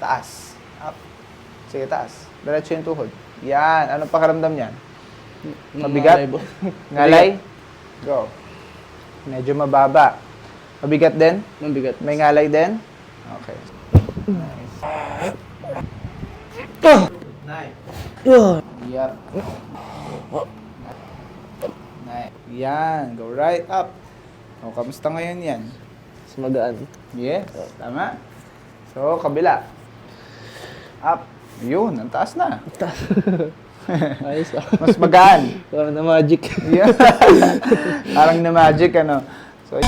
taas. Up. Sige, taas. Diretso yung tuhod. Yan. Anong pakiramdam niyan? Mabigat? Ngalay? Go. Medyo mababa. Mabigat din? Mabigat. May ngalay din? Okay. Nice. Nice. Yep. Nice. Yan. Go right up. O, kamusta ngayon yan? Mas magaan. Yes. Tama. So, kabila. Up. Yun. Ang taas na. Ayos ah. Mas magaan. Parang na magic. Yeah. Parang na magic, ano. So,